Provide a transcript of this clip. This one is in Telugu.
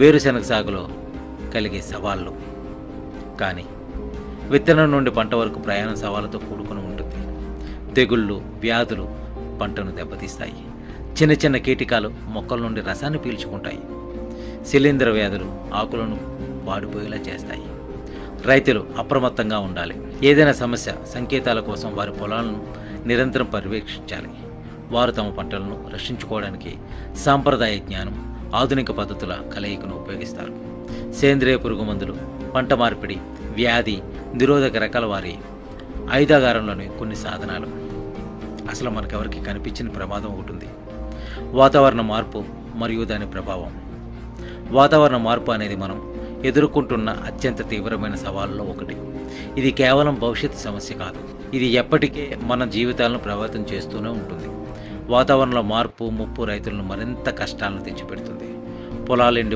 వేరుశనగ సాగులో కలిగే సవాళ్ళు. కానీ విత్తనం నుండి పంట వరకు ప్రయాణం సవాళ్ళతో కూడుకుని ఉంటుంది. తెగుళ్ళు, వ్యాధులు పంటను దెబ్బతీస్తాయి. చిన్న చిన్న కీటకాలు మొక్కల నుండి రసాన్ని పీల్చుకుంటాయి. శిలీంధ్ర వ్యాధులు ఆకులను వాడిపోయేలా చేస్తాయి. రైతులు అప్రమత్తంగా ఉండాలి. ఏదైనా సమస్య సంకేతాల కోసం వారి పొలాలను నిరంతరం పర్యవేక్షించాలి. వారు తమ పంటలను రక్షించుకోవడానికి సాంప్రదాయ జ్ఞానం, ఆధునిక పద్ధతుల కలయికను ఉపయోగిస్తారు. సేంద్రియ పురుగు మందులు, పంట మార్పిడి, వ్యాధి నిరోధక రకాల వారి ఐదాగారంలోని కొన్ని సాధనాలు. అసలు మనకెవరికి కనిపించిన ప్రమాదం ఉంటుంది: వాతావరణ మార్పు మరియు దాని ప్రభావం. వాతావరణ మార్పు అనేది మనం ఎదుర్కొంటున్న అత్యంత తీవ్రమైన సవాళ్ళలో ఒకటి. ఇది కేవలం భవిష్యత్తు సమస్య కాదు, ఇది ఎప్పటికే మన జీవితాలను ప్రభావితం చేస్తూనే ఉంటుంది. వాతావరణంలో మార్పు ముప్పు రైతులను మరింత కష్టాలను తెచ్చిపెడుతుంది. పొలాలు ఎండి